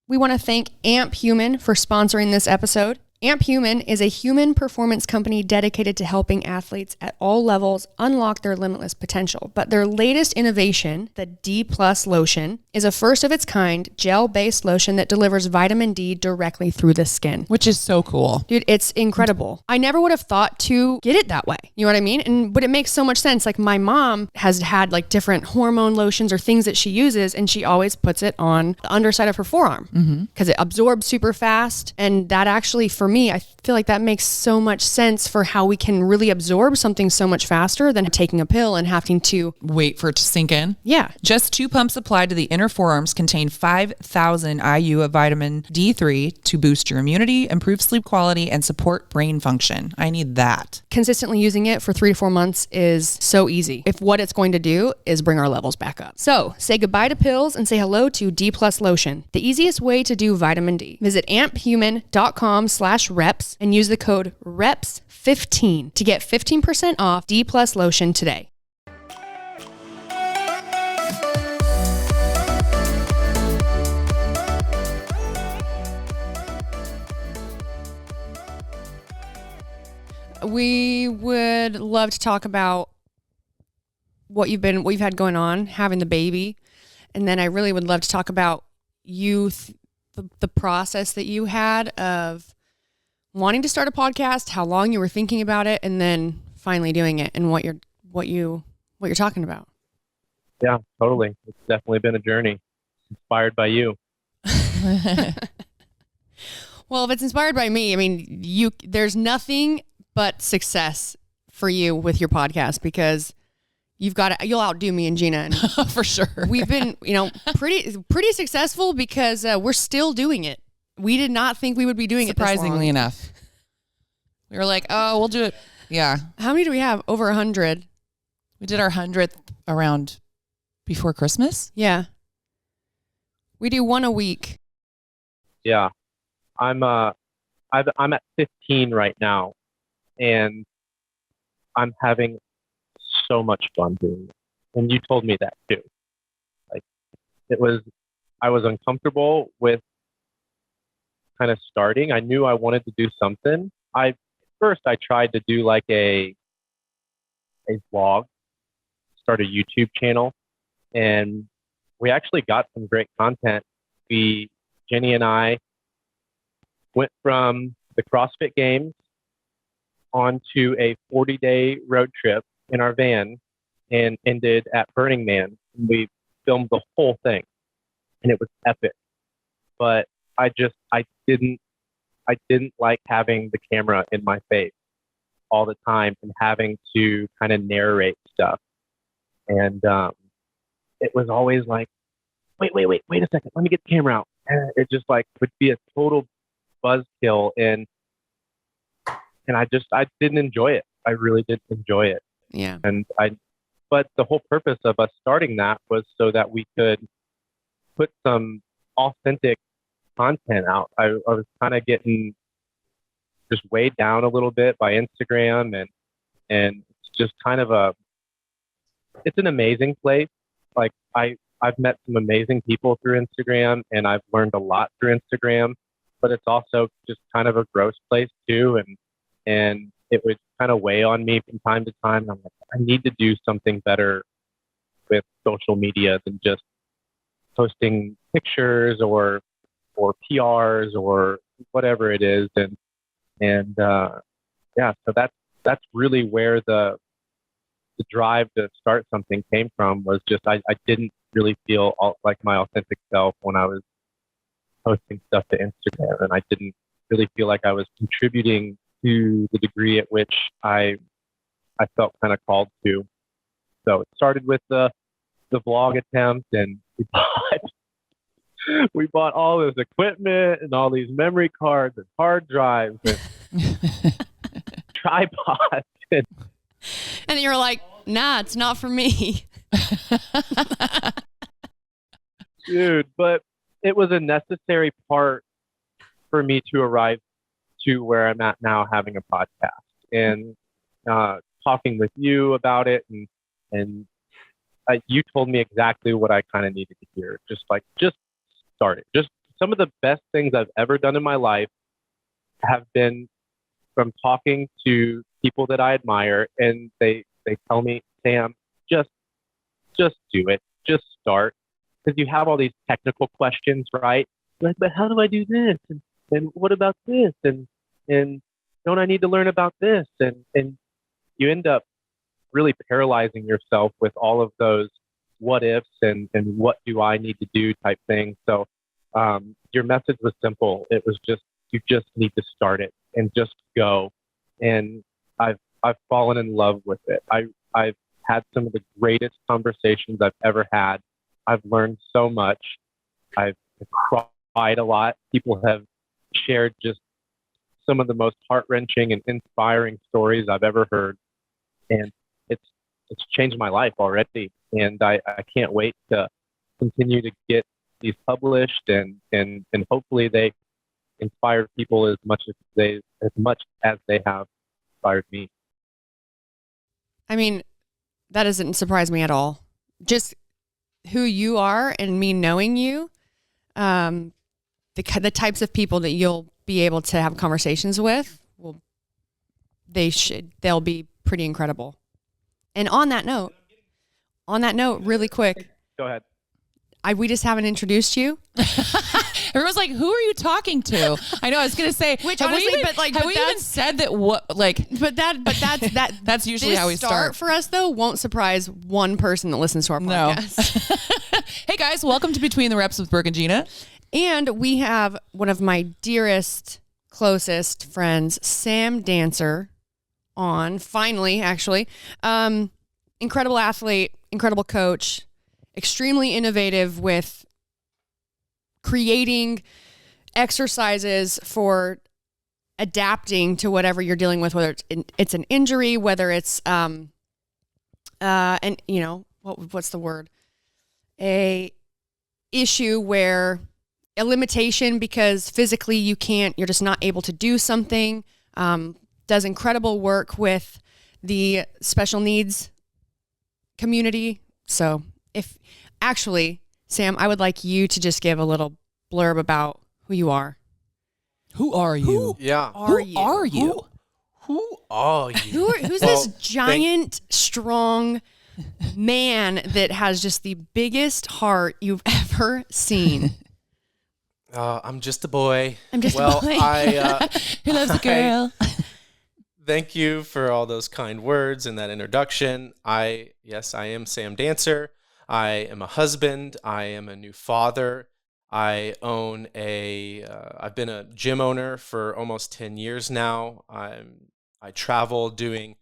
We want to thank Amp Human for sponsoring this episode. Amp Human is a human performance company dedicated to helping athletes at all levels unlock their limitless potential. But their latest innovation, the D Plus lotion, is a first of its kind gel-based lotion that delivers vitamin D directly through the skin. Which is so cool. Dude, it's incredible. I never would have thought to get it that way. You know what I mean? But it makes so much sense. Like my mom has had like different hormone lotions or things that she uses, and she always puts it on the underside of her forearm because it absorbs super fast. And that actually, for me, I feel like that makes so much sense for how we can really absorb something so much faster than taking a pill and having to wait for it to sink in. Yeah. Just 2 pumps applied to the inner forearms contain 5,000 IU of vitamin D3 to boost your immunity, improve sleep quality, and support brain function. I need that. Consistently using it for 3 to 4 months is so easy. If what it's going to do is bring our levels back up. So say goodbye to pills and say hello to D Plus lotion, the easiest way to do vitamin D. Visit amphuman.com/reps and use the code REPS15 to get 15% off D Plus lotion today. We would love to talk about what you've had going on, having the baby. And then I really would love to talk about the process that you had of wanting to start a podcast, how long you were thinking about it, and then finally doing it, and what you're talking about. Yeah, totally. It's definitely been a journey inspired by you. Well, if it's inspired by me, I mean, there's nothing but success for you with your podcast, because you'll outdo me and Jeanna. And for sure. We've been, pretty successful because we're still doing it. We did not think we would be doing it this long. Surprisingly enough. We were like, oh, we'll do it. Yeah. How many do we have? Over 100. We did our 100th around before Christmas. Yeah. We do one a week. Yeah. I'm at 15 right now, and I'm having so much fun doing it. And you told me that too. Like I was uncomfortable with kind of starting. I knew I wanted to do something. First I tried to do like a vlog, start a YouTube channel, and we actually got some great content. Jenny and I went from the CrossFit Games onto a 40-day road trip in our van and ended at Burning Man. We filmed the whole thing, and it was epic. But I didn't like having the camera in my face all the time and having to kind of narrate stuff. And it was always like, wait a second, let me get the camera out. And it just like would be a total buzzkill, and I didn't enjoy it. I really didn't enjoy it. Yeah. But the whole purpose of us starting that was so that we could put some authentic content out. I was kind of getting just weighed down a little bit by Instagram, and it's just kind of it's an amazing place. Like I've met some amazing people through Instagram, and I've learned a lot through Instagram, but it's also just kind of a gross place too. And it would kind of weigh on me from time to time. I'm like, I need to do something better with social media than just posting pictures or PRs or whatever it is. So that's really where the drive to start something came from, was just I didn't really feel like my authentic self when I was posting stuff to Instagram, and I didn't really feel like I was contributing to the degree at which I felt kind of called to. So it started with the vlog attempt, and we bought all this equipment and all these memory cards and hard drives and tripods. And then you were like, nah, it's not for me. Dude, but it was a necessary part for me to arrive to where I'm at now, having a podcast and talking with you about it. And you told me exactly what I kind of needed to hear. Just start it. Just some of the best things I've ever done in my life have been from talking to people that I admire, and they tell me, Sam, just do it. Just start. Because you have all these technical questions, right? Like, but how do I do this? And what about this? And don't I need to learn about this? And you end up really paralyzing yourself with all of those what ifs and what do I need to do type things. So your message was simple. It was just, you just need to start it and just go. And I've fallen in love with it. I've had some of the greatest conversations I've ever had. I've learned so much. I've cried a lot. People have shared just some of the most heart-wrenching and inspiring stories I've ever heard. And it's changed my life already. And I can't wait to continue to get these published and hopefully they inspire people as much as they have inspired me. I mean, that doesn't surprise me at all. Just who you are and me knowing you, the types of people that you'll be able to have conversations with, they'll be pretty incredible. And on that note, really quick. Go ahead. We just haven't introduced you. Everyone's like, "Who are you talking to?" I know. I was gonna say, which have honestly, we even said that? What like? But that's that's usually how we start. For us though, won't surprise one person that listens to our podcast. No. Hey guys, welcome to Between the Reps with Brooke and Jeanna. And we have one of my dearest, closest friends, Sam Dancer, on. Finally, actually, incredible athlete, incredible coach, extremely innovative with creating exercises for adapting to whatever you're dealing with, whether it's an injury, whether it's and you know what's the word, a issue where a limitation because physically you're just not able to do something. Does incredible work with the special needs community. So Sam, I would like you to just give a little blurb about who you are. Who are you? Who are you? Who are you? Who's this giant, strong man that has just the biggest heart you've ever seen? I'm just a boy. I'm just a boy. Who loves a girl? Thank you for all those kind words and that introduction. Yes, I am Sam Dancer. I am a husband. I am a new father. I've been a gym owner for almost 10 years now. I travel doing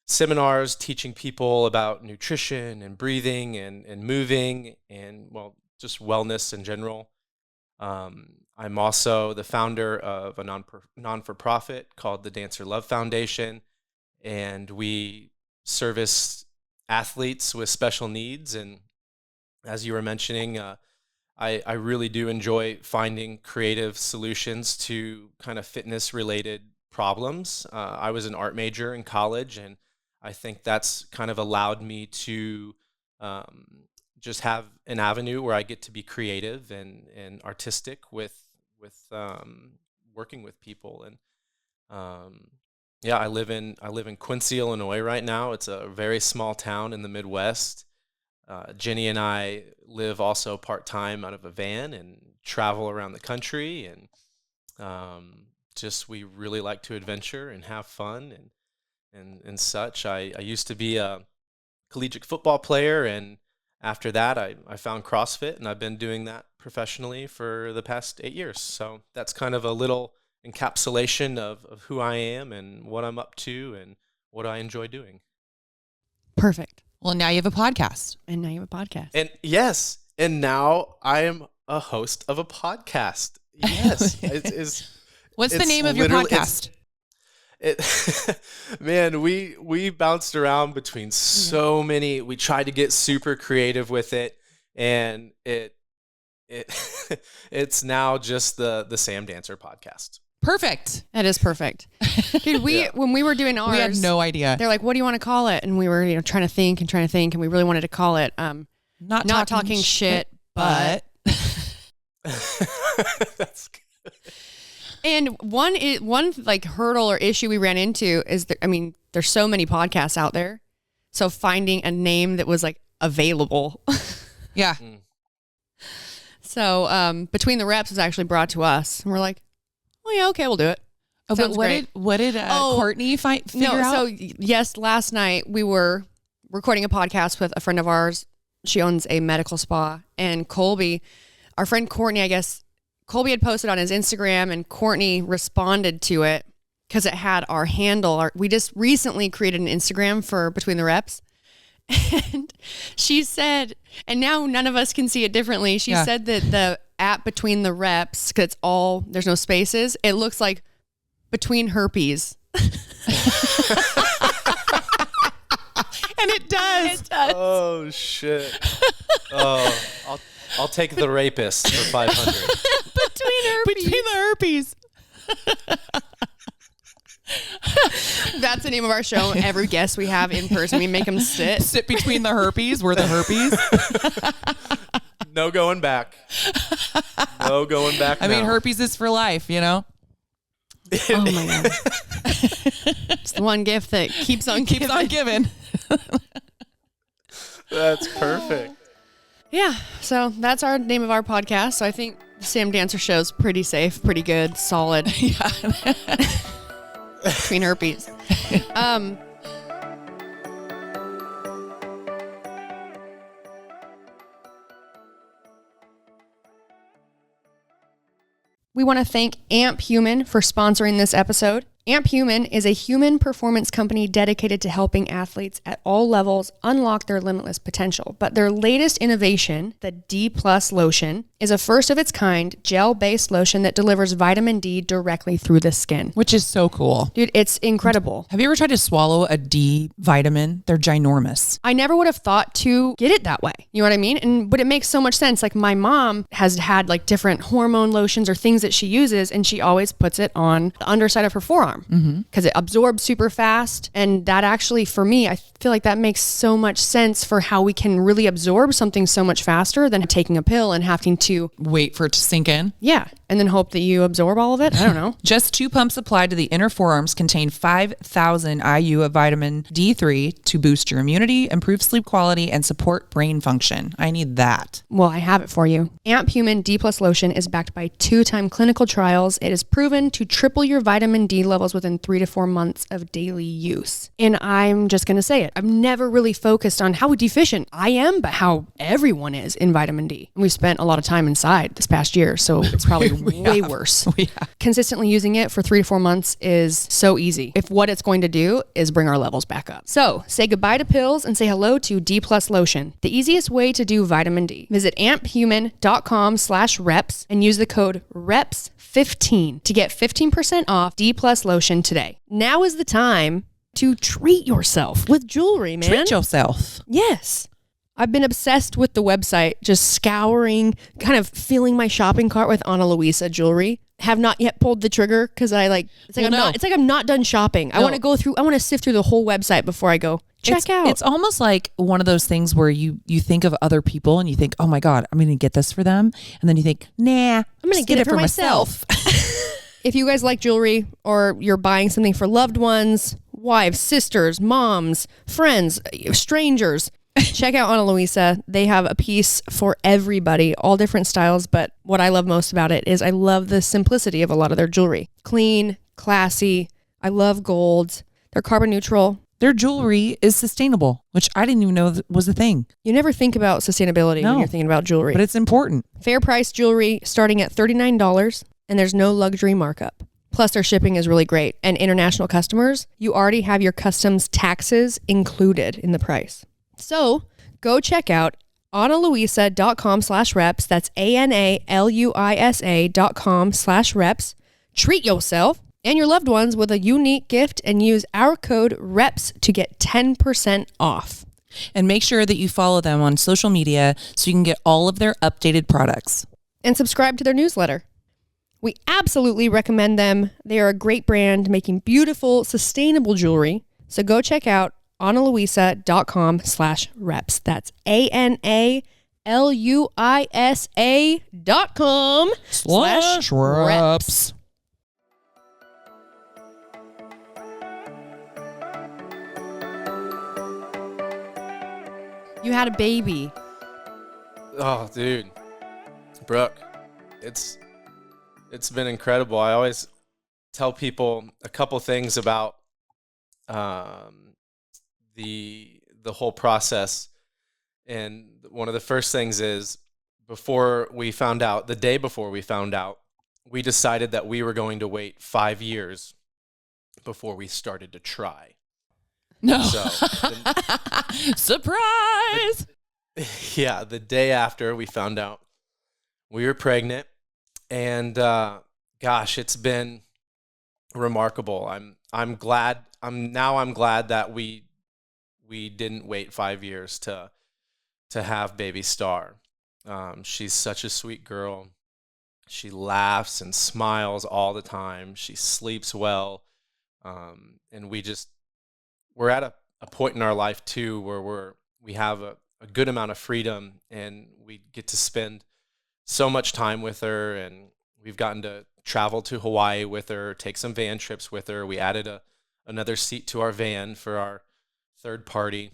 seminars, teaching people about nutrition and breathing and moving and, just wellness in general. I'm also the founder of a non-for-profit called the Dancer Love Foundation, and we service athletes with special needs. And as you were mentioning, I really do enjoy finding creative solutions to kind of fitness-related problems. I was an art major in college, and I think that's kind of allowed me to just have an avenue where I get to be creative and artistic with working with people. And I live in Quincy, Illinois right now. It's a very small town in the Midwest. Jenny and I live also part-time out of a van and travel around the country, and we really like to adventure and have fun and such. I used to be a collegiate football player, and after that I found CrossFit, and I've been doing that professionally for the past 8 years. So that's kind of a little encapsulation of who I am and what I'm up to and what I enjoy doing. Perfect. Well, now you have a podcast. And now I am a host of a podcast. Yes. What's the name of your podcast? Man, we bounced around between so many. We tried to get super creative with it, and it's now just the Sam Dancer podcast. Perfect. That is perfect. Dude, when we were doing ours, we had no idea. They're like, "What do you want to call it?" And we were, trying to think, and we really wanted to call it, not talking shit, but That's good. And one like hurdle or issue we ran into is that, I mean, there's so many podcasts out there. So finding a name that was like available. Yeah. So Between the Reps was actually brought to us. And we're like, oh yeah, okay, we'll do it. Oh, but Sounds great. what did Courtney figure out? So yes, last night we were recording a podcast with a friend of ours. She owns a medical spa, and Colby, our friend Courtney, I guess Colby had posted on his Instagram, and Courtney responded to it because it had our handle. We just recently created an Instagram for Between the Reps. And she said, and now none of us can see it differently. She said that the app Between the Reps, because there's no spaces, it looks like Between Herpes. And it does. It does. Oh shit. Oh, I'll take the rapist for 500. Between the herpes. That's the name of our show. Every guest we have in person, we make them sit between the herpes. We're the herpes. No going back. No going back. I mean, herpes is for life, you know? Oh my God. It's the one gift that keeps on giving. That's perfect. Yeah. So that's our name of our podcast. So I think the Sam Dancer show's pretty safe, pretty good, solid. Yeah. Between herpes. We want to thank Amp Human for sponsoring this episode. Amp Human is a human performance company dedicated to helping athletes at all levels unlock their limitless potential. But their latest innovation, the D+ lotion, is a first of its kind gel-based lotion that delivers vitamin D directly through the skin. Which is so cool. Dude, it's incredible. Have you ever tried to swallow a D vitamin? They're ginormous. I never would have thought to get it that way. You know what I mean? But it makes so much sense. Like my mom has had like different hormone lotions or things that she uses, and she always puts it on the underside of her forearm because it absorbs super fast. And that actually, for me, I feel like that makes so much sense for how we can really absorb something so much faster than taking a pill and having to wait for it to sink in. Yeah. And then hope that you absorb all of it. I don't know. Just 2 pumps applied to the inner forearms contain 5,000 IU of vitamin D3 to boost your immunity, improve sleep quality, and support brain function. I need that. Well, I have it for you. Amp Human D+ lotion is backed by 2-time clinical trials. It is proven to triple your vitamin D levels within 3 to 4 months of daily use. And I'm just going to say it. I've never really focused on how deficient I am, but how everyone is in vitamin D. We've spent a lot of time inside this past year, so it's probably way worse. Consistently using it for 3 to 4 months is so easy. If what it's going to do is bring our levels back up. So say goodbye to pills and say hello to D+ lotion, the easiest way to do vitamin D. Visit amphuman.com/reps and use the code REPS15 to get 15% off D+ lotion today. Now is the time to treat yourself with jewelry, man. Treat yourself. Yes. I've been obsessed with the website, just scouring, kind of filling my shopping cart with Ana Luisa jewelry. Have not yet pulled the trigger because it's like I'm not done shopping. I want to sift through the whole website before I go check out. It's almost like one of those things where you think of other people and you think, oh my God, I'm going to get this for them. And then you think, nah, I'm going to get it for myself. If you guys like jewelry or you're buying something for loved ones, wives, sisters, moms, friends, strangers, check out Ana Luisa. They have a piece for everybody, all different styles. But what I love most about it is I love the simplicity of a lot of their jewelry. Clean, classy. I love gold. They're carbon neutral. Their jewelry is sustainable, which I didn't even know was a thing. You never think about sustainability when you're thinking about jewelry. But it's important. Fair price jewelry starting at $39, and there's no luxury markup. Plus, their shipping is really great. And international customers, you already have your customs taxes included in the price. So go check out analuisa.com/reps. That's ANALUISA.com/reps. Treat yourself and your loved ones with a unique gift and use our code REPS to get 10% off. And make sure that you follow them on social media so you can get all of their updated products. And subscribe to their newsletter. We absolutely recommend them. They are a great brand making beautiful, sustainable jewelry. So go check out analuisa.com/reps. That's ANALUISA.com/reps. luisa.com/reps. You had a baby. Oh, dude, Brooke, it's been incredible. I always tell people a couple things about the whole process, and one of the first things is the day before we found out, we decided that we were going to wait 5 years before we started to try. No. So, Surprise! yeah, the day after we found out we were pregnant, and gosh, it's been remarkable. I'm glad that we didn't wait 5 years to have baby Star. She's such a sweet girl. She laughs and smiles all the time. She sleeps well, and we're at a point in our life too where we have a good amount of freedom, and we get to spend so much time with her, and we've gotten to travel to Hawaii with her, take some van trips with her. We added another seat to our van for our third party,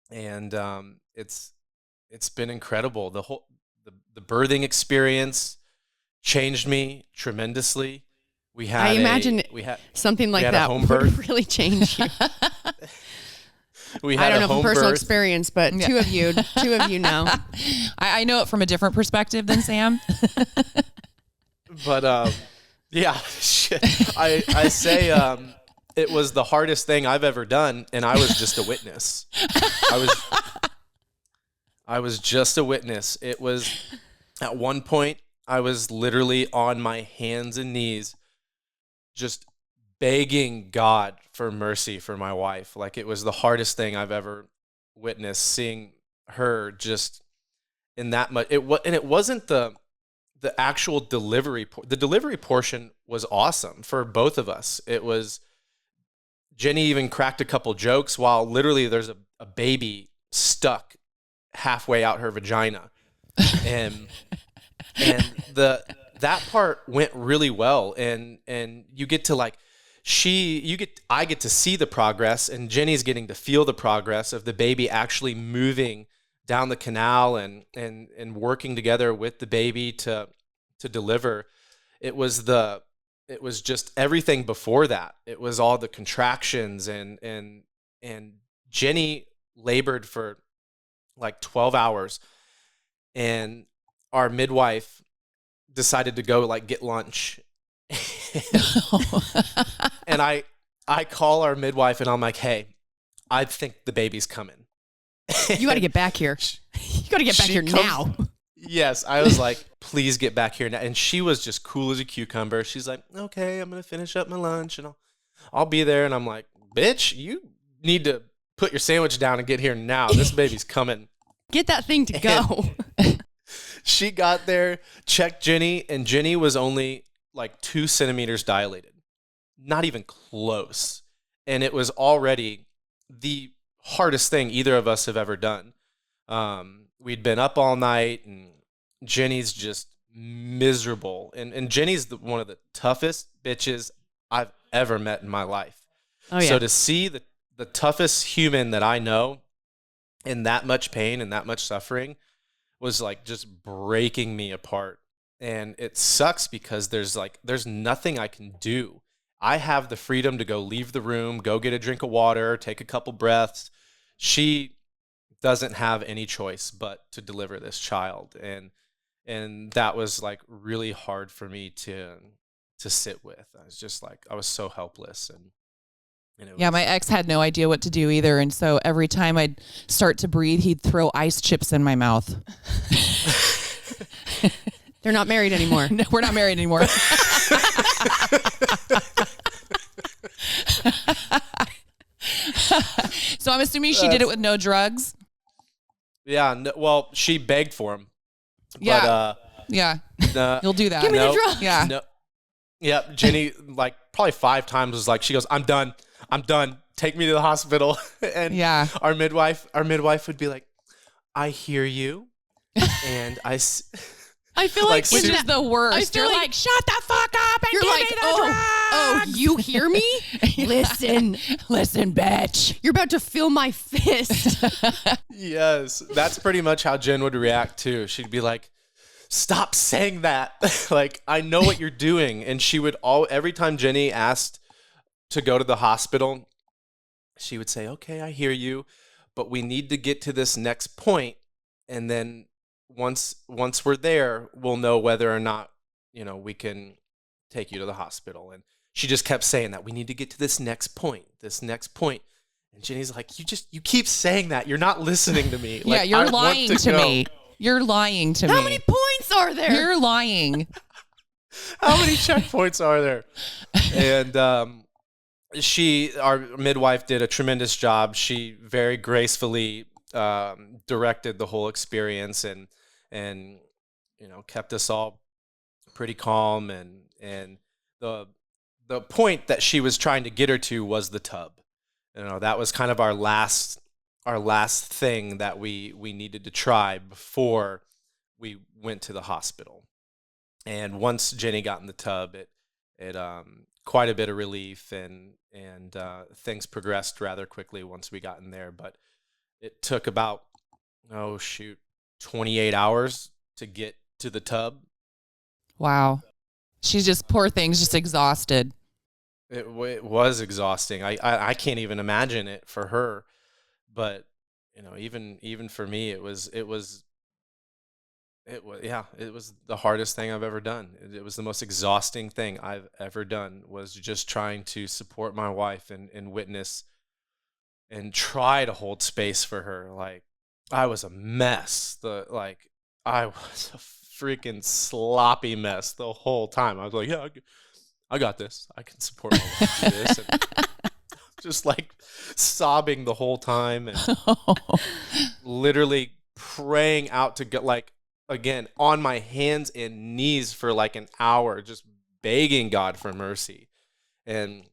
and it's been incredible. The birthing experience changed me tremendously. I imagine something like that would really change you. I don't know from personal experience, but two of you know. I know it from a different perspective than Sam. But yeah, shit. I say it was the hardest thing I've ever done, and I was just a witness. I was just a witness. It was at one point I was literally on my hands and knees, just begging God for mercy for my wife. Like, it was the hardest thing I've ever witnessed, seeing her just in that much. It wasn't the actual delivery. The delivery portion was awesome for both of us. It was, Jenny even cracked a couple jokes while literally there's a baby stuck halfway out her vagina, and that part went really well, and you get to I get to see the progress, and Jenny's getting to feel the progress of the baby actually moving down the canal and working together with the baby to deliver. It was just everything before that. It was all the contractions, and Jenny labored for like 12 hours, and our midwife decided to go get lunch. And I call our midwife, and I'm like, "Hey, I think the baby's coming. You got to get back here. You got to get back here now." Yes, I was like, "Please get back here now." And she was just cool as a cucumber. She's like, "Okay, I'm gonna finish up my lunch, and I'll be there." And I'm like, "Bitch, you need to put your sandwich down and get here now. This baby's coming. Get that thing to go." She got there, checked Jenny, and Jenny was only like 2 centimeters dilated. Not even close. And it was already the hardest thing either of us have ever done. We'd been up all night, and Jenny's just miserable. And Jenny's one of the toughest bitches I've ever met in my life. Oh, yeah. So to see the toughest human that I know in that much pain and that much suffering was like just breaking me apart. And it sucks because there's nothing I can do. I have the freedom to go leave the room, go get a drink of water, take a couple breaths. She doesn't have any choice but to deliver this child. And that was like really hard for me to sit with. I was just like, I was so helpless. And yeah, my ex had no idea what to do either. And so every time I'd start to breathe, he'd throw ice chips in my mouth. They're not married anymore. No, we're not married anymore. So I'm assuming she did it with no drugs. Yeah. No, well, she begged for him. Yeah. But, yeah. You'll do that. Give me the drugs. Yeah. No. Yeah. Jenny, like probably 5 times was like, she goes, I'm done. Take me to the hospital. And yeah, our midwife would be like, I hear you. And I feel like, Which is the worst. I feel You're like- like, shut the fuck up and you're give like, me the oh, drugs." you hear me? Listen, Listen, bitch. you're about to feel my fist. yes, that's pretty much how Jen would react too. She'd be like, stop saying that. Like, I know what you're doing. And she would every time Jenny asked to go to the hospital, she would say, okay, I hear you, but we need to get to this next point, and then once we're there, we'll know whether or not, we can take you to the hospital. And she just kept saying that we need to get to this next point. And Jenny's like, you keep saying that. You're not listening to me. Yeah, Like, you're I want lying to go. me. You're lying to me. How many points are there? You're lying. How many checkpoints are there? And our midwife did a tremendous job. She very gracefully directed the whole experience and kept us all pretty calm. And the point that she was trying to get her to was the tub. That was kind of our last thing that we needed to try before we went to the hospital. And once Jenny got in the tub, it quite a bit of relief, and things progressed rather quickly once we got in there. But it took about 28 hours to get to the tub. Wow. She's just, poor thing's just exhausted. It was exhausting. I can't even imagine it for her, but even for me, it was the hardest thing I've ever done. It was the most exhausting thing I've ever done, was just trying to support my wife and witness and try to hold space for her. Like, I was a mess. I was a freaking sloppy mess the whole time. I was like, yeah, I got this. I can support my wife do this. And just like sobbing the whole time and literally praying out to God, like, again, on my hands and knees for like an hour, just begging God for mercy. And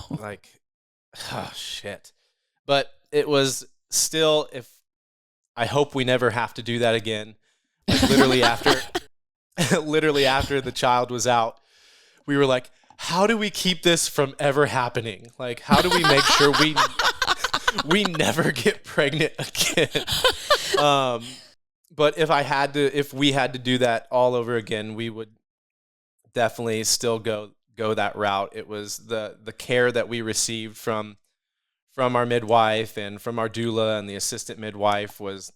like, oh shit. But it was still, I hope we never have to do that again. Like, literally after the child was out, we were like, how do we keep this from ever happening? Like, how do we make sure we never get pregnant again? But if we had to do that all over again, we would definitely still go that route. It was the care that we received from our midwife and from our doula and the assistant midwife was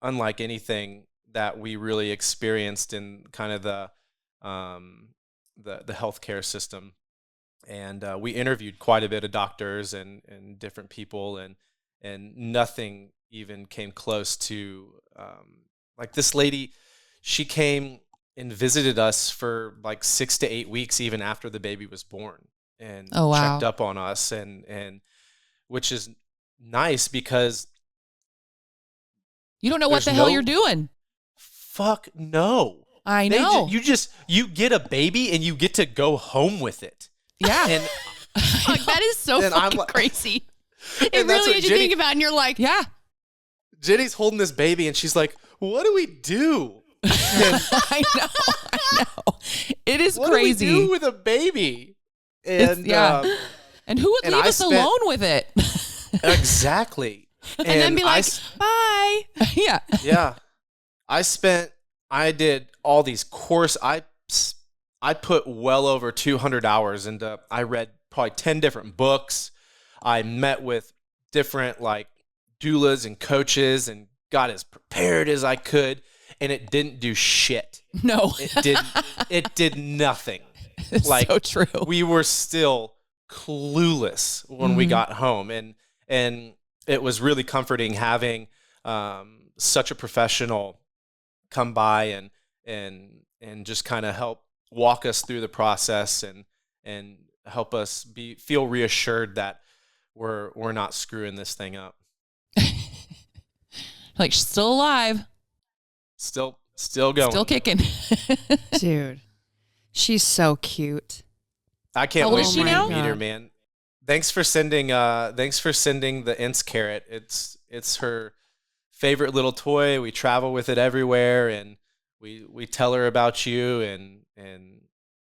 unlike anything that we really experienced in kind of the healthcare system. And we interviewed quite a bit of doctors and different people, and nothing even came close to like this lady. She came and visited us for like 6 to 8 weeks even after the baby was born, and checked up on us, and which is nice because you don't know what the hell you're doing. Fuck no. I know. You get a baby and you get to go home with it. Yeah. And like, that is so fucking crazy. It really is. You think about it and you're like, yeah. Jenny's holding this baby and she's like, what do we do? I know. It is what crazy. What do we do with a baby? And and who would leave us alone with it? Exactly. And then be like, bye. Yeah. Yeah. I did all these courses. I put well over 200 hours into, I read probably 10 different books. I met with different like doulas and coaches and got as prepared as I could, and it didn't do shit. No. It did nothing. It's like, so true. We were still clueless when we got home, and it was really comforting having such a professional come by and just kind of help walk us through the process and help us feel reassured that we're not screwing this thing up. Like, she's still alive. Still going. Still kicking. Dude, she's so cute. I can't How wait old is she for you now? to meet her, man. Thanks for sending the Insta carrot. It's her favorite little toy. We travel with it everywhere, and we tell her about you, and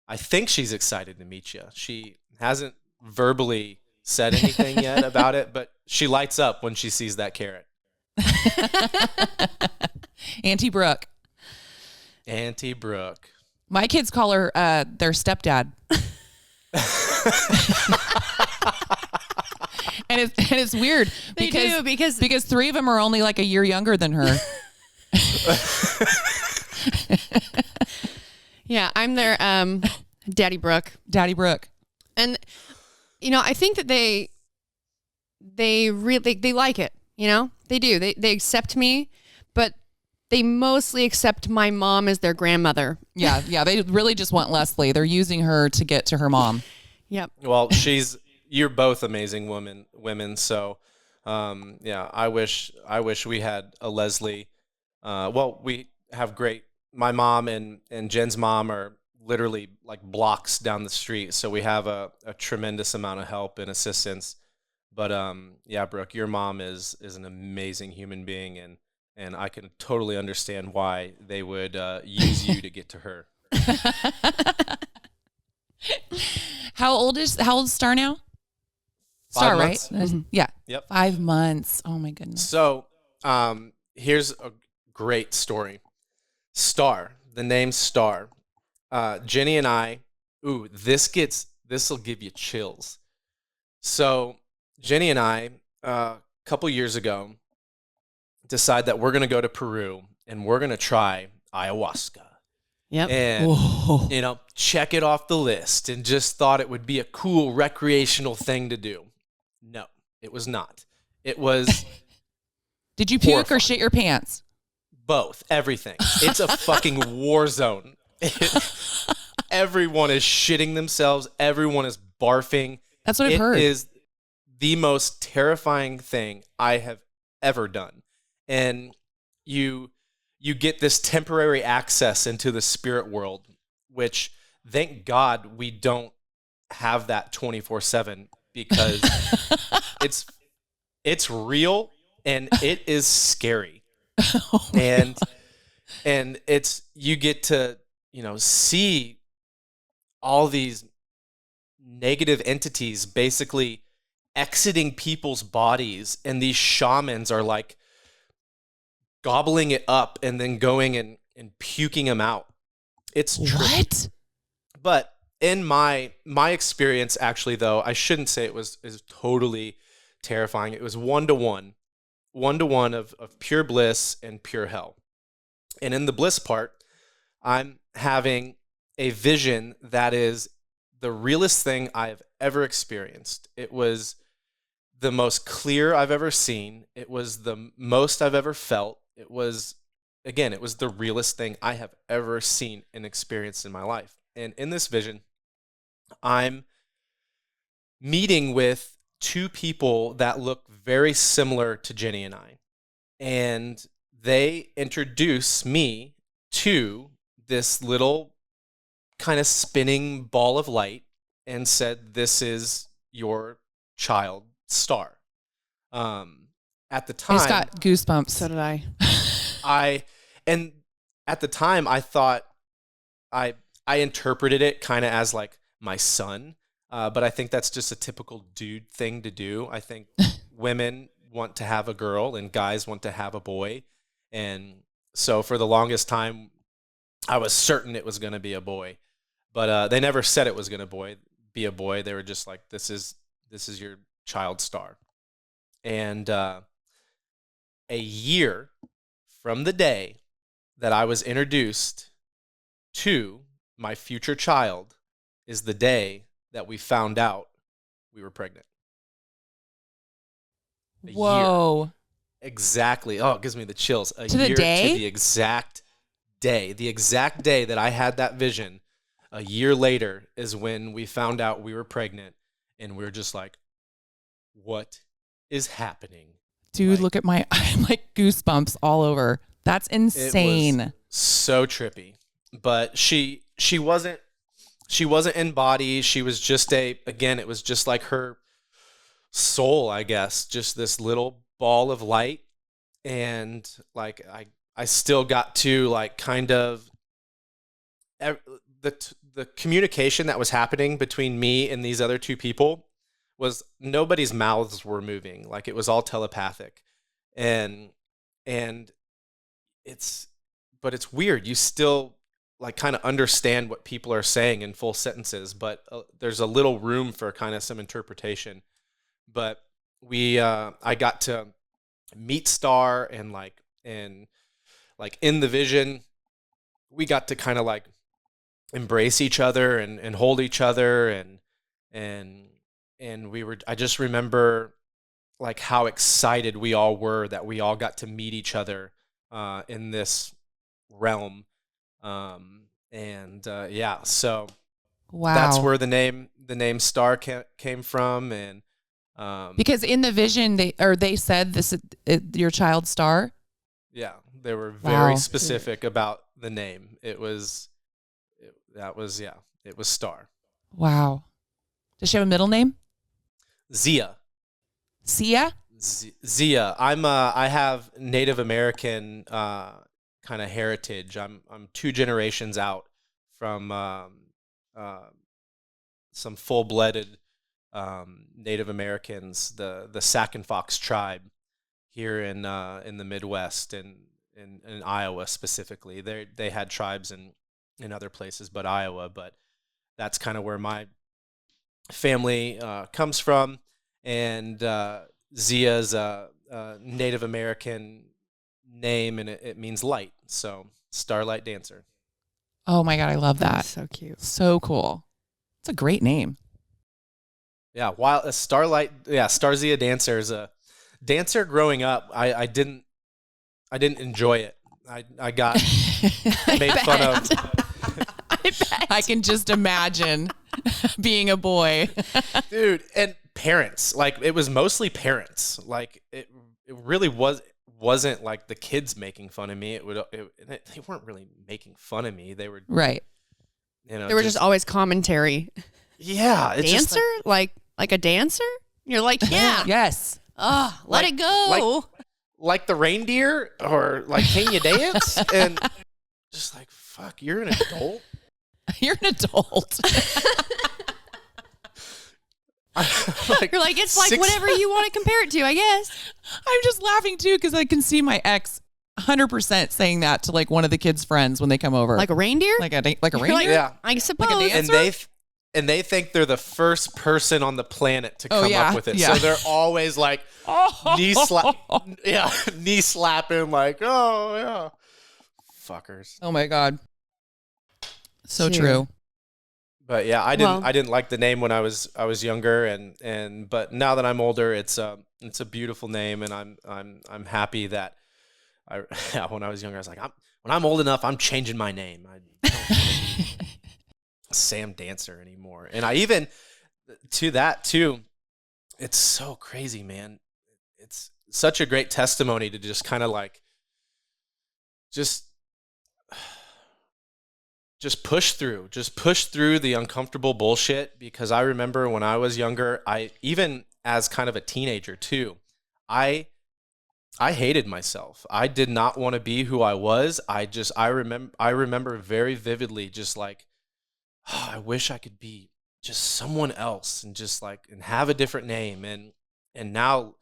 I think she's excited to meet you. She hasn't verbally said anything yet about it, but she lights up when she sees that carrot. Auntie Brooke. Auntie Brooke. My kids call her their stepdad. And it's weird because 3 of them are only like a year younger than her. Yeah, I'm their Daddy Brooke. Daddy Brooke. And I think that they really like it, They do. They accept me, but they mostly accept my mom as their grandmother. Yeah, they really just want Leslie. They're using her to get to her mom. Yep. Well, you're both amazing women. So, yeah, I wish we had a Leslie. Well, we have my mom and Jen's mom are literally like blocks down the street. So we have a tremendous amount of help and assistance. But, yeah, Brooke, your mom is an amazing human being, and I can totally understand why they would use you to get to her. How old is Star now? 5 Star, months. right? Mm-hmm. Yeah. Yep. 5 months. Oh my goodness. So, here's a great story. Star, the name Star. Jenny and I, this will give you chills. So, Jenny and I, a couple years ago, decide that we're going to go to Peru and we're going to try ayahuasca. Yep. And, check it off the list, and just thought it would be a cool recreational thing to do. No, it was not. It was Did you puke horrifying. or shit your pants? Both, everything. It's a fucking war zone. Everyone is shitting themselves. Everyone is barfing. That's what I've heard. It is the most terrifying thing I have ever done. And you get this temporary access into the spirit world, which thank God we don't have that 24/7, because it's real and it is scary. And it's, you get to, see all these negative entities basically exiting people's bodies, and these shamans are like gobbling it up and then going and puking them out. It's what? But in my experience, actually, though, I shouldn't say it was totally terrifying. It was 1-to-1 of pure bliss and pure hell. And in the bliss part, I'm having a vision that is the realest thing I've ever experienced. It was the most clear I've ever seen. It was the most I've ever felt. It was the realest thing I have ever seen and experienced in my life. And in this vision, I'm meeting with 2 people that look very similar to Jenny and I. And they introduce me to this little kind of spinning ball of light and said, "This is your child, Star." At the time, I just got goosebumps. So did I. And at the time I thought I interpreted it kind of as like my son. But I think that's just a typical dude thing to do. I think women want to have a girl and guys want to have a boy. And so for the longest time, I was certain it was going to be a boy. But they never said it was going to be a boy. They were just like, this is your child, Star. And a year from the day that I was introduced to my future child is the day that we found out we were pregnant. Whoa. Exactly. Oh, it gives me the chills. To the day? To the exact day. The exact day that I had that vision, a year later, is when we found out we were pregnant. And we were just like, what is happening? Dude, look at I'm like goosebumps all over. That's insane. It was so trippy. But she wasn't in body. She was just it was just like her soul, I guess, just this little ball of light. and like I still got to like kind of the communication that was happening between me and these other two people was nobody's mouths were moving. Like it was all telepathic. And and but it's weird. You still like kind of understand what people are saying in full sentences, but there's a little room for kind of some interpretation. But I got to meet Star and like in the vision, we got to kind of like embrace each other and hold each other and I just remember like how excited we all were that we all got to meet each other in this realm. Yeah, so Wow. that's where the name Star came from. And because in the vision they said this your child Star. Yeah, they were very Wow. specific about the name. It was Star. Wow. Does she have a middle name? Zia. Sia? Zia. I have Native American kind of heritage. I'm 2 generations out from some full-blooded Native Americans, the Sac and Fox tribe here in the Midwest and in Iowa specifically. They had tribes in other places but Iowa, but that's kind of where my family comes from. And Zia's a Native American name, and it means light. So Starlight Dancer. Oh my God, I love that. That's so cute. So cool. It's a great name. Yeah, while a Star Zia Dancer is a dancer growing up. I didn't enjoy it. I got made fun of. I can just imagine being a boy. Dude, and parents, like it was mostly parents. Like it really wasn't like the kids making fun of me. They weren't really making fun of me. They were Right. They were just always commentary. Yeah, it's Dancer? just like a dancer? You're like, yeah. Yes. Oh, let it go. like the reindeer, or like can you dance? And just like, fuck, you're an adult. You're an adult. You're like, it's like whatever you want to compare it to, I guess. I'm just laughing too because I can see my ex 100% saying that to like one of the kids' friends when they come over. Like a reindeer? like a You're reindeer? Yeah. I suppose. Like a dancer? And they think they're the first person on the planet to come yeah, up with it. yeah. So they're always like knee slapping, like, oh yeah, fuckers. Oh my God. So Dude. true. But yeah, I didn't like the name when I was younger, but now that I'm older, it's a beautiful name, and I'm happy that when I was younger, I was like, when I'm old enough, I'm changing my name. I don't want to be Sam Dancer anymore. And I even to that too, it's so crazy, man. It's such a great testimony to just kind of like just push through the uncomfortable bullshit. Because I remember when I was younger, I even as kind of a teenager too, I hated myself. I did not want to be who I was. I remember very vividly just like, oh, I wish I could be just someone else and just like and have a different name. And now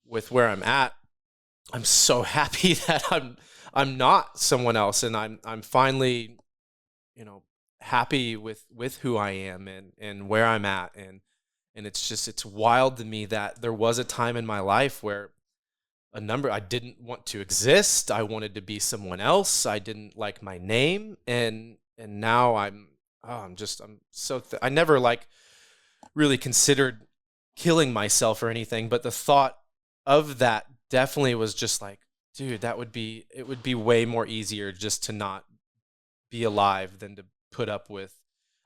with where I'm at, I'm so happy that I'm not someone else, and I'm finally, happy with who I am and where I'm at. And it's wild to me that there was a time in my life where I didn't want to exist. I wanted to be someone else. I didn't like my name. And now I never like really considered killing myself or anything, but the thought of that definitely was just like, dude, it would be way more easier just to not be alive than to put up with.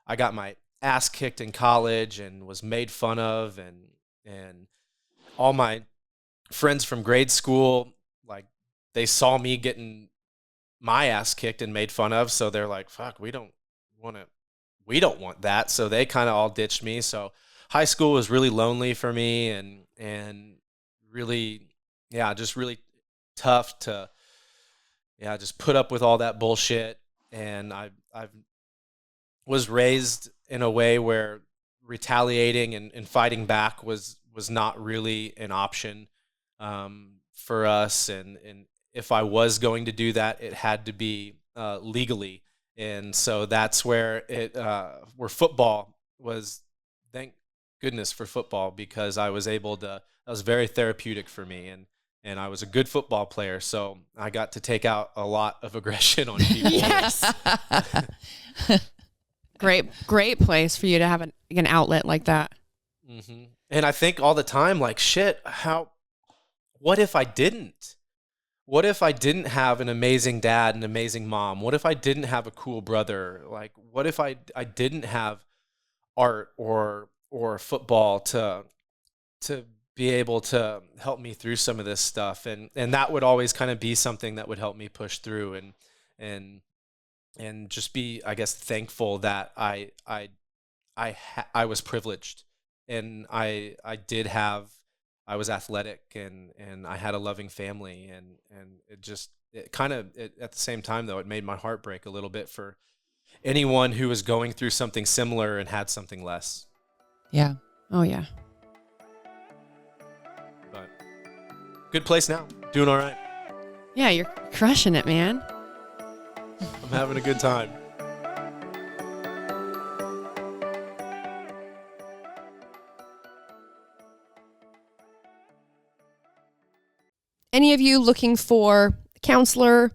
I got my ass kicked in college and was made fun of, and all my friends from grade school, like, they saw me getting my ass kicked and made fun of, so they're like, fuck, we don't want that. So they kind of all ditched me. So high school was really lonely for me, and really, yeah, just really tough to, just put up with all that bullshit. And I was raised in a way where retaliating and fighting back was not really an option for us. And if I was going to do that, it had to be legally. And so that's where where football was, thank goodness for football, because I was able to, that was very therapeutic for me. And I was a good football player, so I got to take out a lot of aggression on people. Yes. Great place for you to have an outlet like that. Mm-hmm. And I think all the time, like, shit, what if I didn't? What if I didn't have an amazing dad, an amazing mom? What if I didn't have a cool brother? Like, what if I didn't have art or football to be able to help me through some of this stuff? And that would always kind of be something that would help me push through and just be, I guess, thankful that I was privileged, and I was athletic, and I had a loving family, and it kind of at the same time, though, it made my heart break a little bit for anyone who was going through something similar and had something less. Yeah. Oh yeah. But good place now. Doing all right. Yeah, you're crushing it, man. I'm having a good time. Any of you looking for a counselor,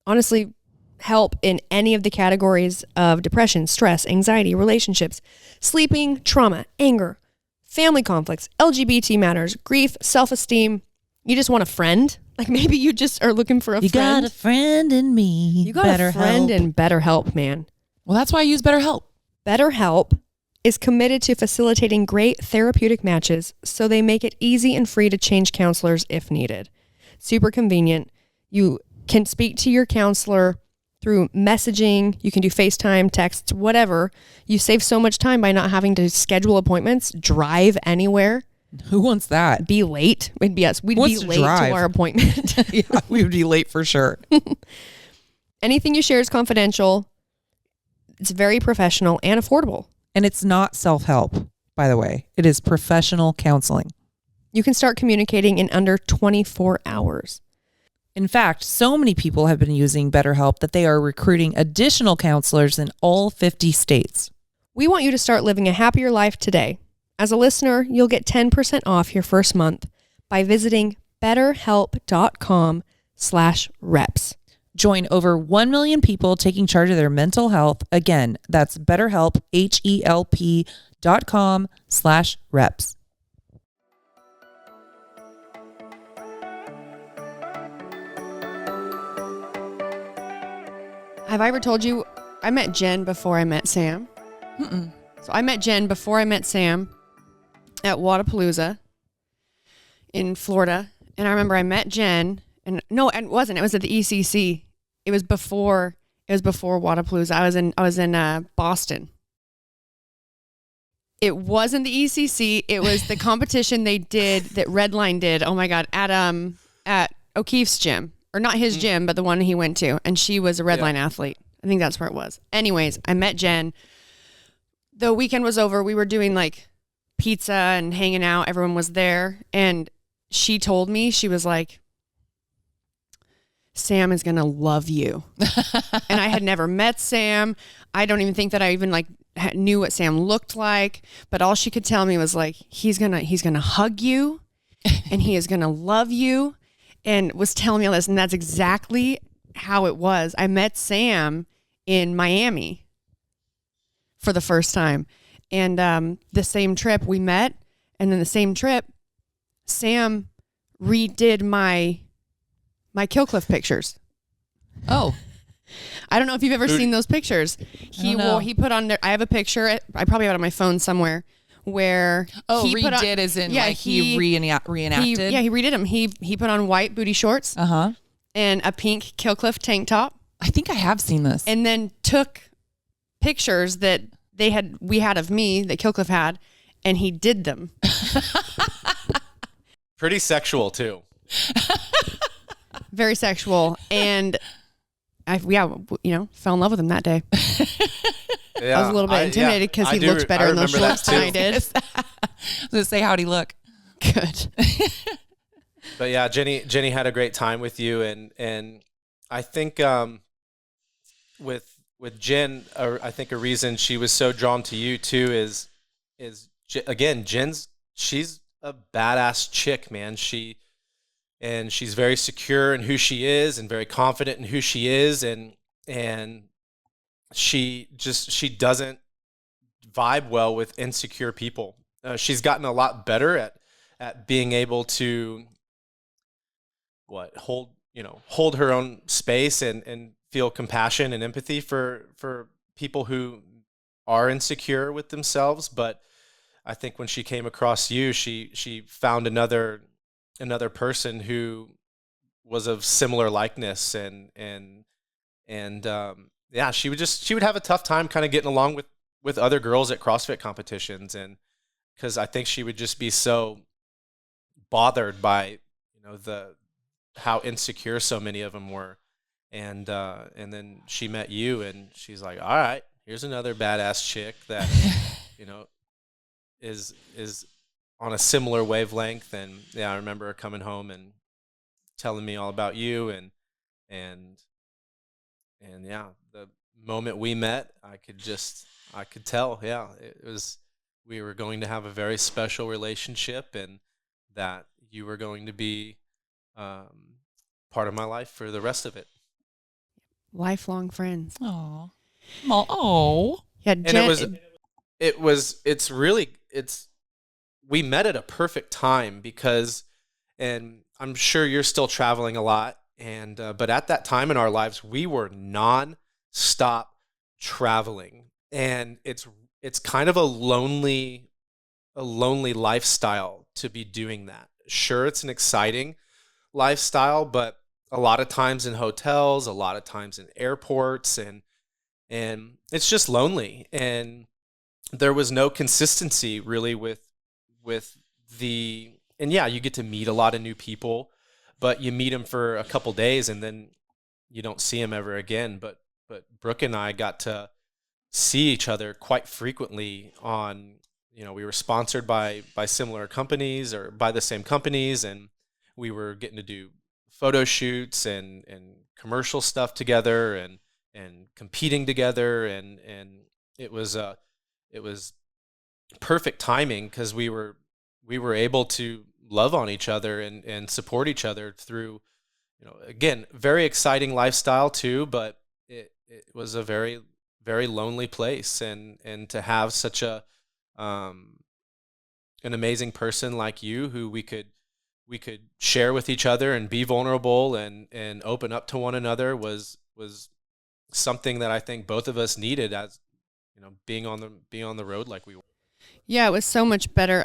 honestly, help in any of the categories of depression, stress, anxiety, relationships, sleeping, trauma, anger, family conflicts, LGBT matters, grief, self-esteem, you just want a friend? Like maybe you just are looking for a friend. You got a friend in me. You got a friend in BetterHelp, man. Well, that's why I use BetterHelp. BetterHelp is committed to facilitating great therapeutic matches, so they make it easy and free to change counselors if needed. Super convenient. You can speak to your counselor through messaging. You can do FaceTime, texts, whatever. You save so much time by not having to schedule appointments, drive anywhere. Who wants that? Be late. We'd be late to our appointment. Yeah, we would be late for sure. Anything you share is confidential. It's very professional and affordable. And it's not self-help, by the way. It is professional counseling. You can start communicating in under 24 hours. In fact, so many people have been using BetterHelp that they are recruiting additional counselors in all 50 states. We want you to start living a happier life today. As a listener, you'll get 10% off your first month by visiting betterhelp.com/reps. Join over 1 million people taking charge of their mental health. Again, that's BetterHelp, HELP.com/reps. Have I ever told you I met Jen before I met Sam? Mm-mm. So I met Jen before I met Sam at Wadapalooza in Florida. And I remember I met Jen. And no, it wasn't. It was at the ECC. It was before Wadapalooza. I was in Boston. It wasn't the ECC. It was the competition they did that Redline did. Oh my God, at O'Keefe's gym, or not his gym, but the one he went to. And she was a Redline athlete. I think that's where it was. Anyways, I met Jen. The weekend was over. We were doing like pizza and hanging out. Everyone was there, and she told me, she was like, Sam is going to love you. And I had never met Sam. I don't even think that I even like knew what Sam looked like, but all she could tell me was like, he's going to hug you and he is going to love you, and was telling me all this. And that's exactly how it was. I met Sam in Miami for the first time. And the same trip we met, and then the same trip, Sam redid my Killcliff pictures. Oh, I don't know if you've ever seen those pictures. He put on there. I have a picture. I probably have it on my phone somewhere where he redid as in he reenacted. He redid them. He put on white booty shorts. And a pink Killcliff tank top. I think I have seen this. And then took pictures that we had of me that Killcliff had, and he did them. Pretty sexual too. Very sexual. And fell in love with him that day. Yeah, I was a little bit intimidated because he looked better in those shorts than I did. Let's say how'd he look? Good. But yeah, Jenny had a great time with you, and I think with Jen, I think a reason she was so drawn to you too is again, she's a badass chick, man. She's very secure in who she is and very confident in who she is, and she doesn't vibe well with insecure people. She's gotten a lot better at being able to hold her own space and feel compassion and empathy for people who are insecure with themselves. But I think when she came across you, she found another person who was of similar likeness, and she would have a tough time kind of getting along with other girls at CrossFit competitions, and because I think she would just be so bothered by how insecure so many of them were, and then she met you, and she's like, all right, here's another badass chick that is on a similar wavelength. And yeah, I remember her coming home and telling me all about you, and yeah, the moment we met, I could tell, yeah, we were going to have a very special relationship, and that you were going to be part of my life for the rest of it. Lifelong friends. Aww. Oh. Yeah, And we met at a perfect time because, and I'm sure you're still traveling a lot, and but at that time in our lives, we were non-stop traveling, and it's kind of a lonely lifestyle to be doing that. Sure, it's an exciting lifestyle, but a lot of times in hotels, a lot of times in airports, and it's just lonely. And there was no consistency really with and yeah, you get to meet a lot of new people, but you meet them for a couple days and then you don't see them ever again. But Brooke and I got to see each other quite frequently on, we were sponsored by similar companies or by the same companies, and we were getting to do photo shoots and commercial stuff together and competing together, and it was perfect timing because we were able to love on each other and support each other through, again, very exciting lifestyle too, but it was a very, very lonely place, and to have such an amazing person like you who we could share with each other and be vulnerable and open up to one another was something that I think both of us needed, as being on the road like we were. Yeah, it was so much better.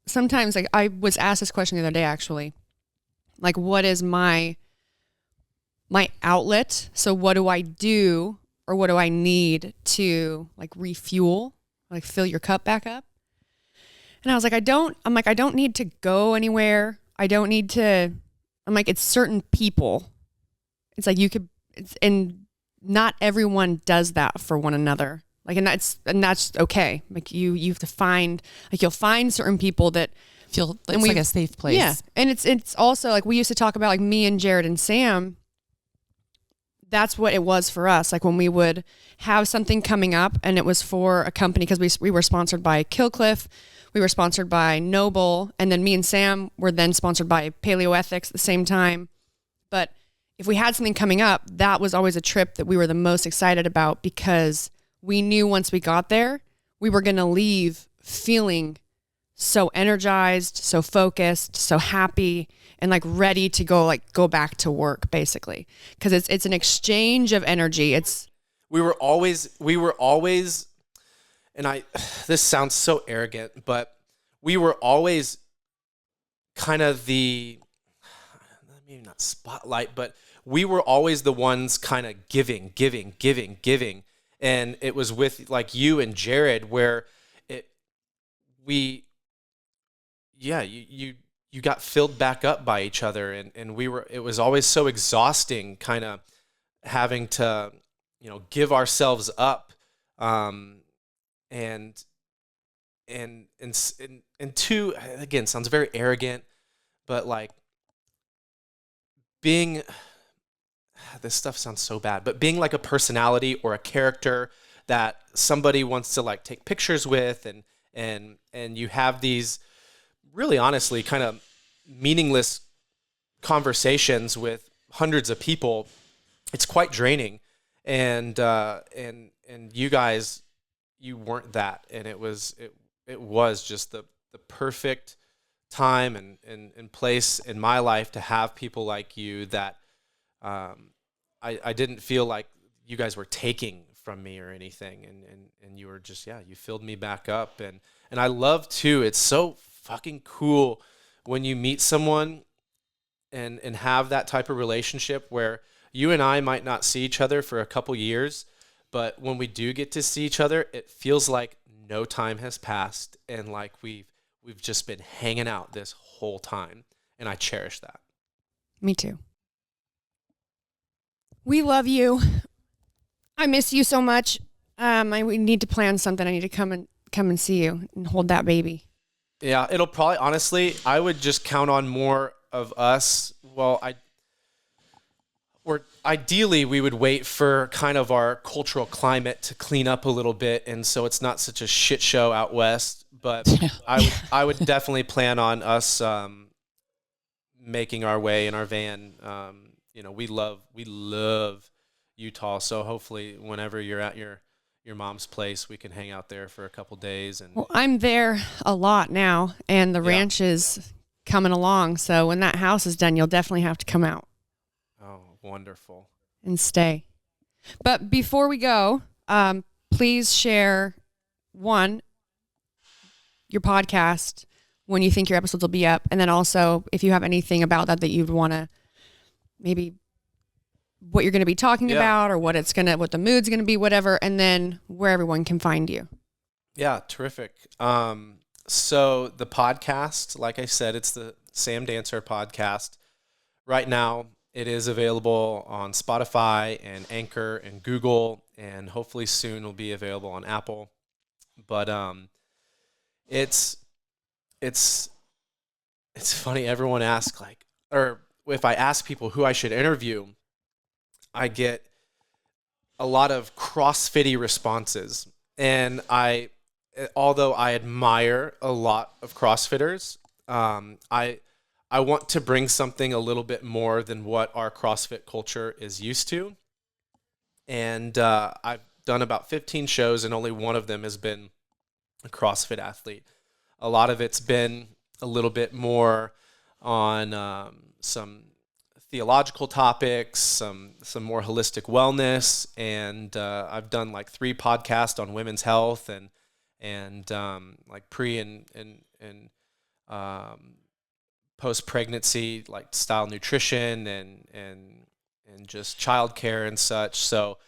Sometimes I was asked this question the other day, actually, like, what is my outlet? So what do I do, or what do I need to refuel, fill your cup back up? And I was like, I don't need to go anywhere. I don't need to, it's certain people. It's like and not everyone does that for one another. And that's okay. You have to find, you'll find certain people that feel it's like a safe place. Yeah. And it's also we used to talk about me and Jared and Sam. That's what it was for us. When we would have something coming up and it was for a company, because we were sponsored by Killcliff, we were sponsored by Noble, and then me and Sam were then sponsored by Paleoethics at the same time. But if we had something coming up, that was always a trip that we were the most excited about, because we knew once we got there, we were going to leave feeling so energized, so focused, so happy, and ready to go back to work, basically. Because it's an exchange of energy. We were always, and this sounds so arrogant, but we were always kind of maybe not spotlight, but we were always the ones kind of giving. And it was with you and Jared where you you got filled back up by each other, and it was always so exhausting, kind of having to, give ourselves up, and two, again, sounds very arrogant, but like being, this stuff sounds so bad, but being like a personality or a character that somebody wants to like take pictures with, and you have these really honestly kind of meaningless conversations with hundreds of people. It's quite draining. And you guys, you weren't that. And it was just the perfect time and place in my life to have people like you that, I didn't feel like you guys were taking from me or anything. And you were just, you filled me back up. And I love too, it's so fucking cool when you meet someone and have that type of relationship where you and I might not see each other for a couple years, but when we do get to see each other, it feels like no time has passed, and like we've just been hanging out this whole time, and I cherish that. Me too. We love you. I miss you so much. We need to plan something. I need to come and see you and hold that baby. Yeah, it'll probably, honestly, I would just count on more of us. Well, ideally we would wait for kind of our cultural climate to clean up a little bit, and so it's not such a shit show out west. But I would definitely plan on us making our way in our van. We love Utah, so hopefully whenever you're at your mom's place, we can hang out there for a couple days. And well, I'm there a lot now, and the ranch is coming along. So when that house is done, you'll definitely have to come out. Oh, wonderful. And stay. But before we go, please share your podcast, when you think your episodes will be up, and then also if you have anything about that you'd want to, maybe what you're going to be talking about, or what the mood's going to be, whatever, and then where everyone can find you. Yeah, terrific. So the podcast, like I said, it's the Sam Dancer podcast. Right now, it is available on Spotify and Anchor and Google, and hopefully soon will be available on Apple. But it's funny. Everyone asks, or if I ask people who I should interview, I get a lot of CrossFitty responses. And although I admire a lot of CrossFitters, I want to bring something a little bit more than what our CrossFit culture is used to. And I've done about 15 shows, and only one of them has been a CrossFit athlete. A lot of it's been a little bit more on some theological topics, some more holistic wellness, and I've done like 3 podcasts on women's health and like pre and post pregnancy, like style nutrition and just childcare and such. So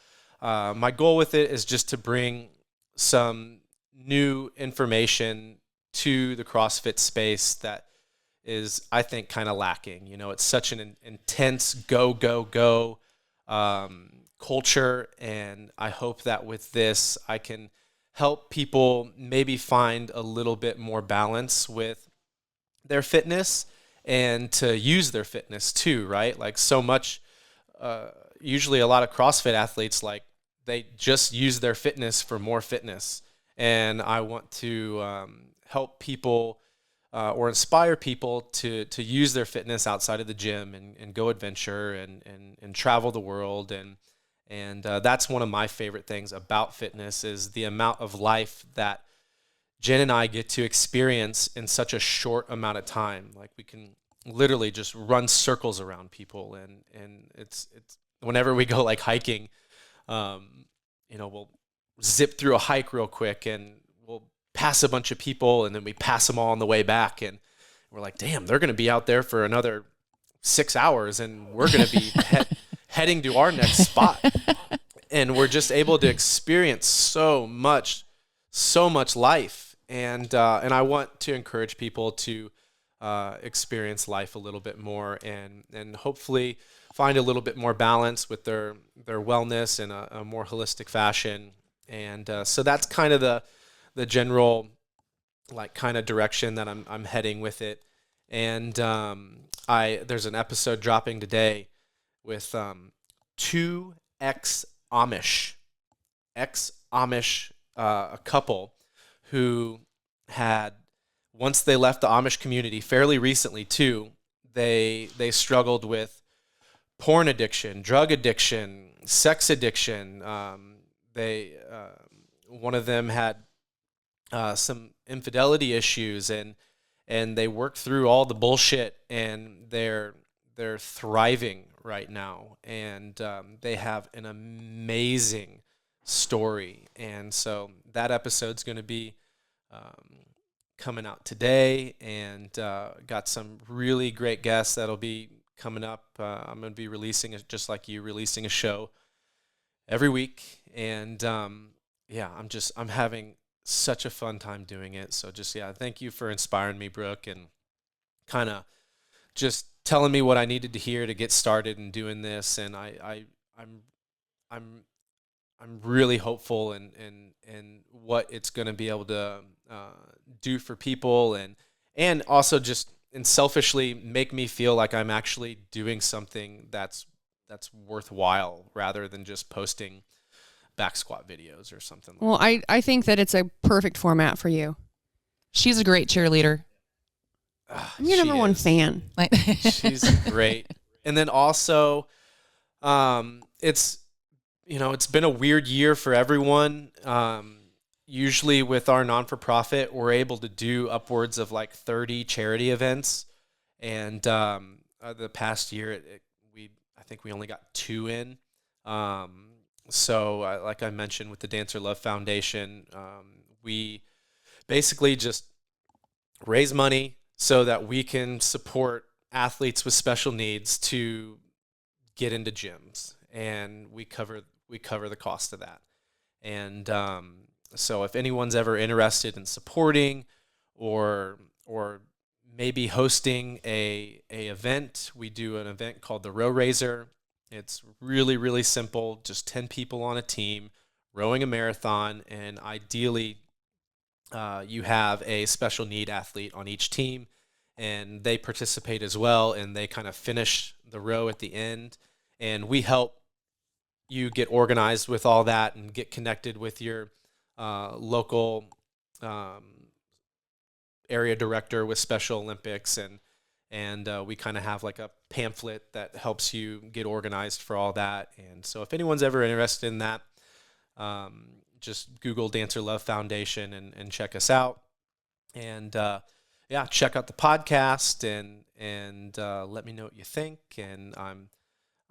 my goal with it is just to bring some new information to the CrossFit space that is, I think, kind of lacking. It's such an intense go culture, and I hope that with this I can help people maybe find a little bit more balance with their fitness and to use their fitness too, right? Like so much, usually a lot of CrossFit athletes, like they just use their fitness for more fitness. And I want to help people or inspire people to use their fitness outside of the gym and go adventure and travel the world. And that's one of my favorite things about fitness is the amount of life that Jen and I get to experience in such a short amount of time. Like we can literally just run circles around people, and it's whenever we go like hiking, we'll zip through a hike real quick and we'll pass a bunch of people, and then we pass them all on the way back, and we're like, damn, they're going to be out there for another 6 hours, and we're going to be heading to our next spot. And we're just able to experience so much life. And I want to encourage people to experience life a little bit more and hopefully find a little bit more balance with their wellness in a more holistic fashion. And so that's kind of the general like kind of direction that I'm heading with it. And there's an episode dropping today with two ex-Amish, a couple who had, once they left the Amish community fairly recently too, they struggled with porn addiction, drug addiction, sex addiction. One of them had some infidelity issues, and they worked through all the bullshit, and they're thriving right now, and they have an amazing story. And so that episode's going to be coming out today, and got some really great guests that'll be coming up. I'm going to be releasing it just like you, releasing a show every week. And I'm having such a fun time doing it. So thank you for inspiring me, Brooke, and kind of just telling me what I needed to hear to get started in doing this. And I'm really hopeful in what it's going to be able to do for people, and also just and selfishly make me feel like I'm actually doing something that's worthwhile, rather than just posting back squat videos or something like Well, I think that it's a perfect format for you. She's a great cheerleader. I'm your number one fan. She's great. And then also, it's been a weird year for everyone. Usually with our non-for-profit, we're able to do upwards of like 30 charity events. And the past year, I think we only got 2 in. So like I mentioned with the Dancer Love Foundation, we basically just raise money so that we can support athletes with special needs to get into gyms, and we cover the cost of that. And so if anyone's ever interested in supporting or maybe hosting a event, we do an event called the Row Raiser. It's really, really simple, just 10 people on a team rowing a marathon, and ideally you have a special need athlete on each team, and they participate as well, and they kind of finish the row at the end, and we help you get organized with all that and get connected with your local area director with Special Olympics, and we kind of have like a pamphlet that helps you get organized for all that. And so if anyone's ever interested in that, just Google Dancer Love Foundation and check us out. And check out the podcast and let me know what you think. And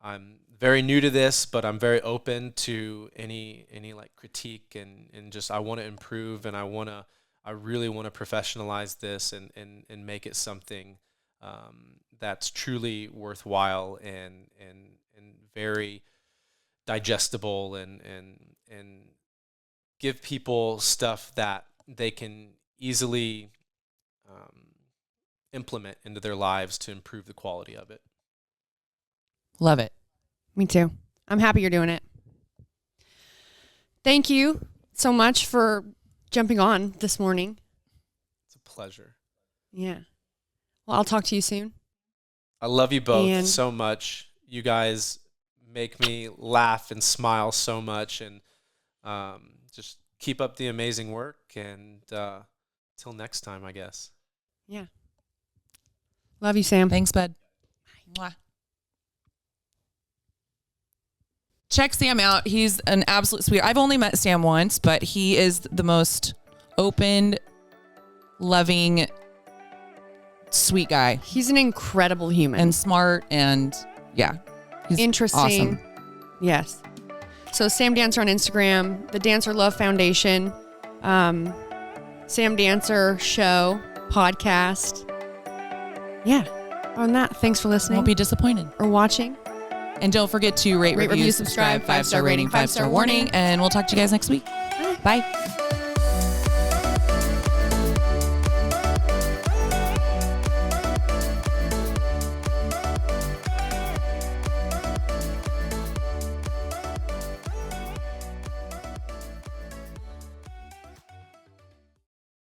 I'm very new to this, but I'm very open to any like critique, and just I want to improve, and I really want to professionalize this and make it something that's truly worthwhile and very digestible, and give people stuff that they can easily implement into their lives to improve the quality of it. Love it. Me too. I'm happy you're doing it. Thank you so much for jumping on this morning. It's a pleasure. Yeah. Well, I'll talk to you soon. I love you both so much. You guys make me laugh and smile so much, and just keep up the amazing work, and till next time, I guess. Yeah. Love you, Sam. Thanks, bud. Mwah. Check Sam out. He's an absolute sweetheart. I've only met Sam once, but he is the most open, loving, sweet guy. He's an incredible human. And smart, and he's interesting. Awesome. Yes. So Sam Dancer on Instagram, the Dancer Love Foundation, Sam Dancer Show, podcast. Yeah. On that, thanks for listening. Won't be disappointed. Or watching. And don't forget to rate, review, subscribe, 5-star rating, 5-star warning, and we'll talk to you guys next week. Bye.